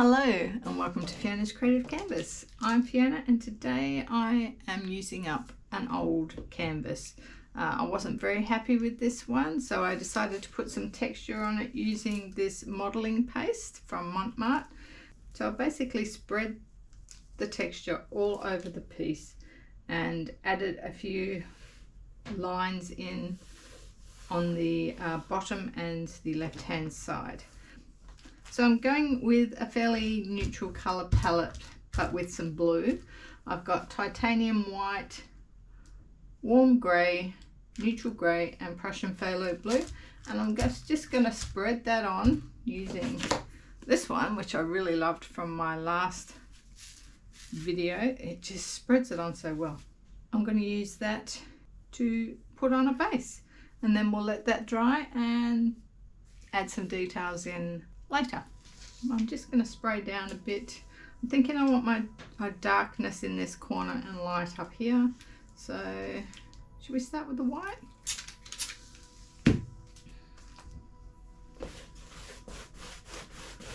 Hello and welcome to Fiona's Creative Canvas. I'm Fiona and today I am using up an old canvas. I wasn't very happy with this one, so I decided to put some texture on it using this modelling paste from Montmart. So I basically spread the texture all over the piece and added a few lines in on the bottom and the left hand side. So I'm going with a fairly neutral colour palette, but with some blue. I've got titanium white, warm grey, neutral grey and Prussian phthalo blue. And I'm just going to spread that on using this one, which I really loved from my last video. It just spreads it on so well. I'm going to use that to put on a base. And then we'll let that dry and add some details in later. I'm just going to spray down a bit. I'm thinking I want my darkness in this corner and light up here. So should we start with the white?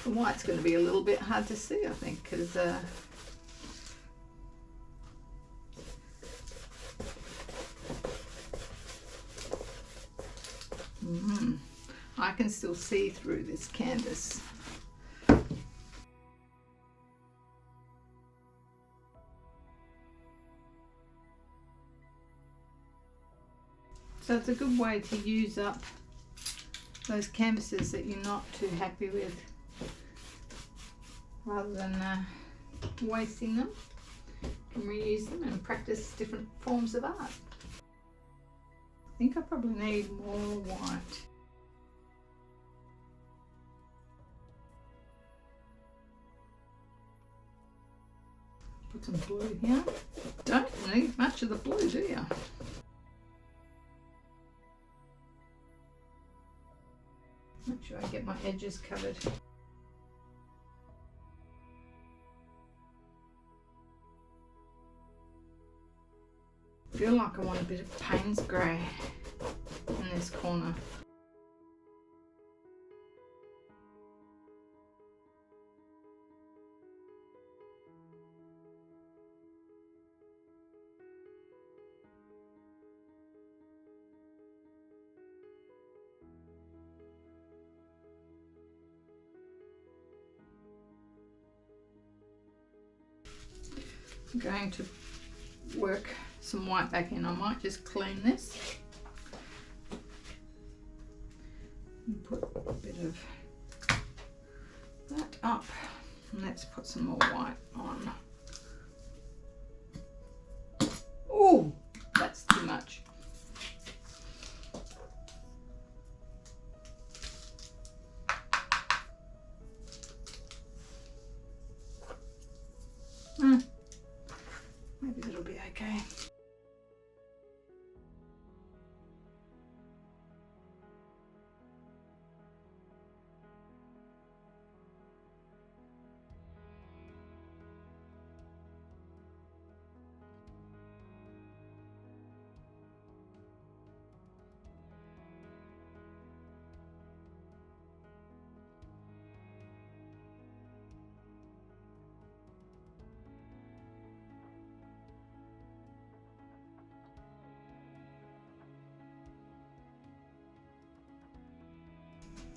The white's going to be a little bit hard to see, I think, because I can still see through this canvas. So it's a good way to use up those canvases that you're not too happy with, rather than wasting them. You can reuse them and practice different forms of art. I think I probably need more white. Put some blue here. Don't need much of the blue, do you? Make sure I get my edges covered. I feel like I want a bit of Payne's grey in this corner. I'm going to work some white back in. I might just clean this and put a bit of that up, and let's put some more white on. Oh, that's too much. Maybe that'll be okay.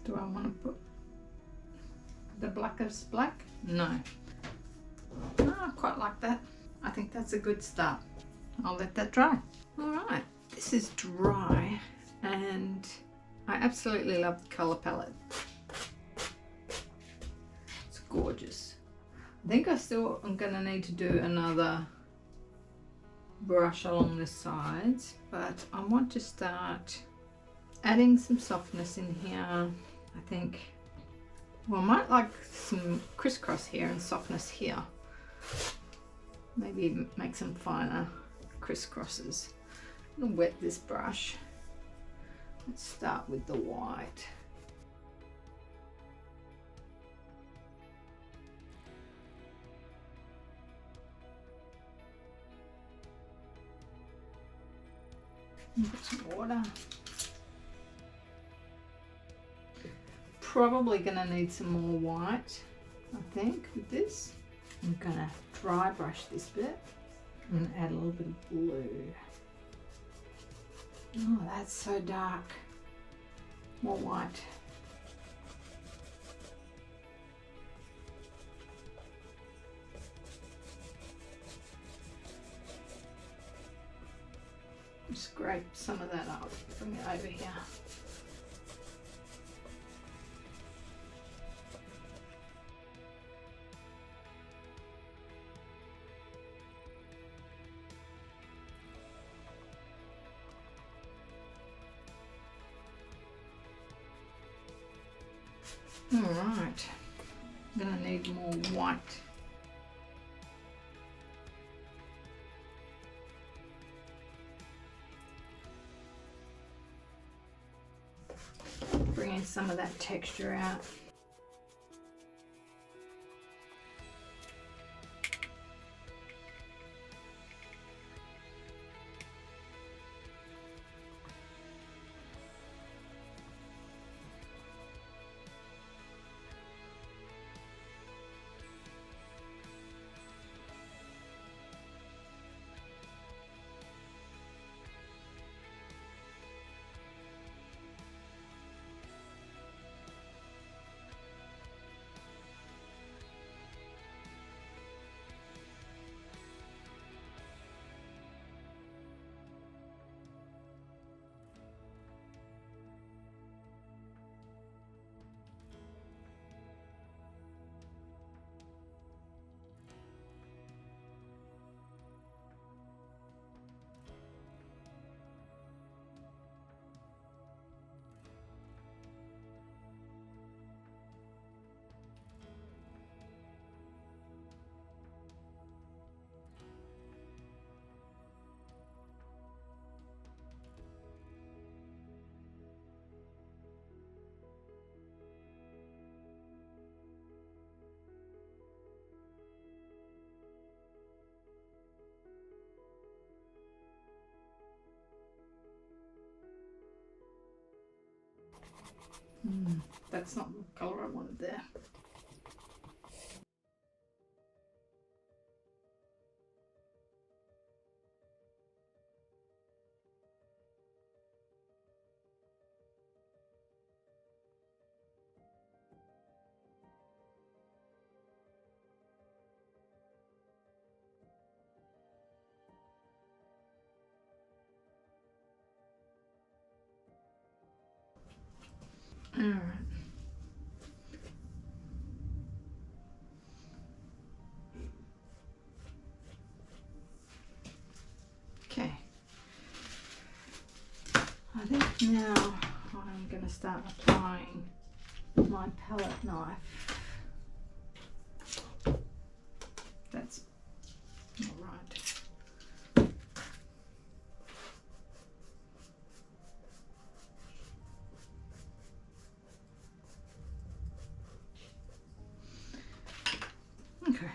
Do I want to put the blackest black? No. No, I quite like that. I think that's a good start. I'll let that dry. Alright, this is dry and I absolutely love the colour palette. It's gorgeous. I think I still am going to need to do another brush along the sides, but I want to start adding some softness in here. I think, well, I might like some crisscross here and softness here. Maybe make some finer crisscrosses. I'm going to wet this brush. Let's start with the white. Put some water. Probably going to need some more white I think, with this. I'm gonna dry brush this bit and add a little bit of blue. Oh, that's so dark. More white. Scrape some of that up, bring it over here. All right, I'm gonna need more white. Bringing some of that texture out. That's not the colour I wanted there. All right. Okay. I think now I'm going to start applying my palette knife. That's not right. Okay.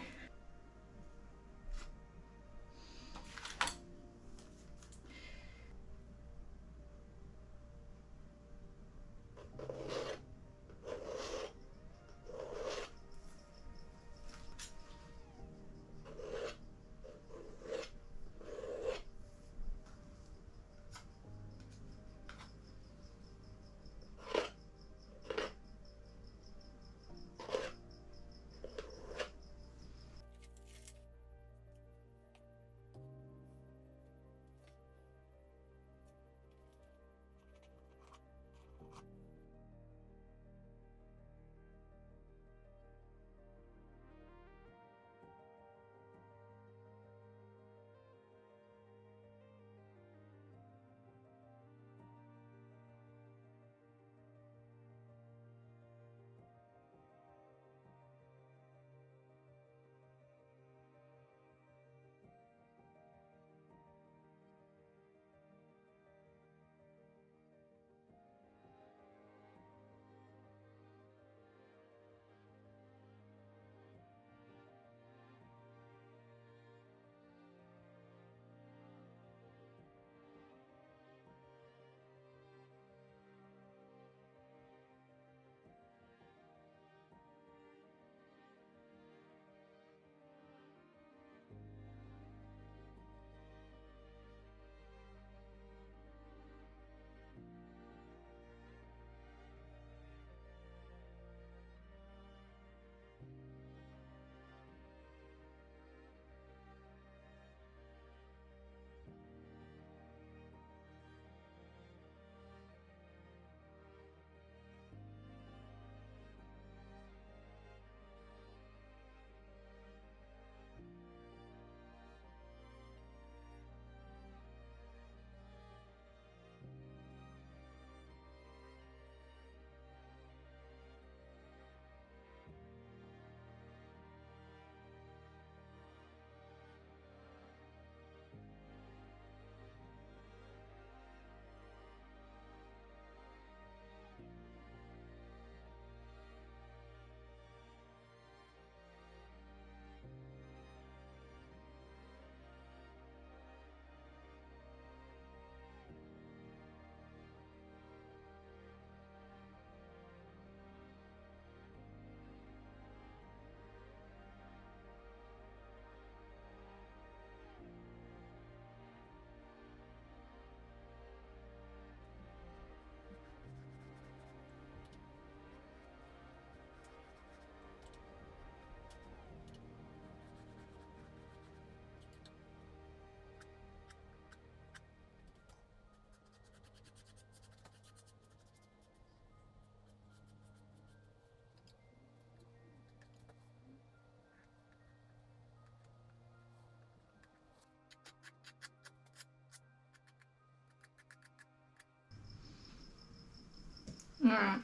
Alright,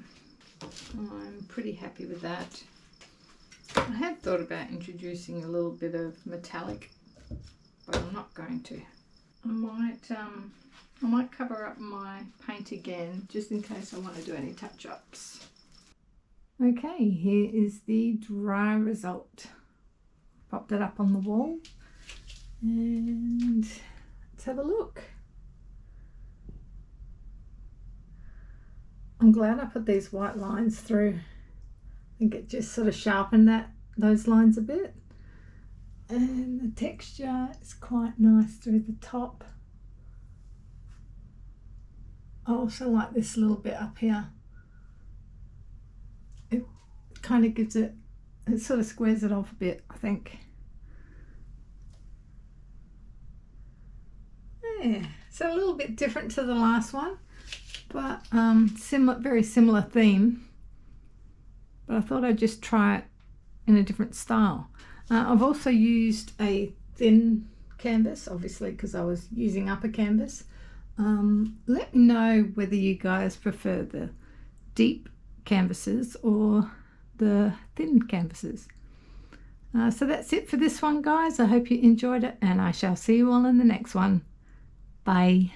I'm pretty happy with that. I had thought about introducing a little bit of metallic, but I'm not going to. I might cover up my paint again just in case I want to do any touch-ups. Okay, here is the dry result. Popped it up on the wall and let's have a look. I'm glad I put these white lines through. I think it just sort of sharpened those lines a bit. And the texture is quite nice through the top. I also like this little bit up here. It kind of gives it sort of squares it off a bit, I think. Yeah, so a little bit different to the last one, but very similar theme. But I thought I'd just try it in a different style. I've also used a thin canvas, obviously, because I was using up a canvas. Let me know whether you guys prefer the deep canvases or the thin canvases. So that's it for this one, guys. I hope you enjoyed it, and I shall see you all in the next one. Bye.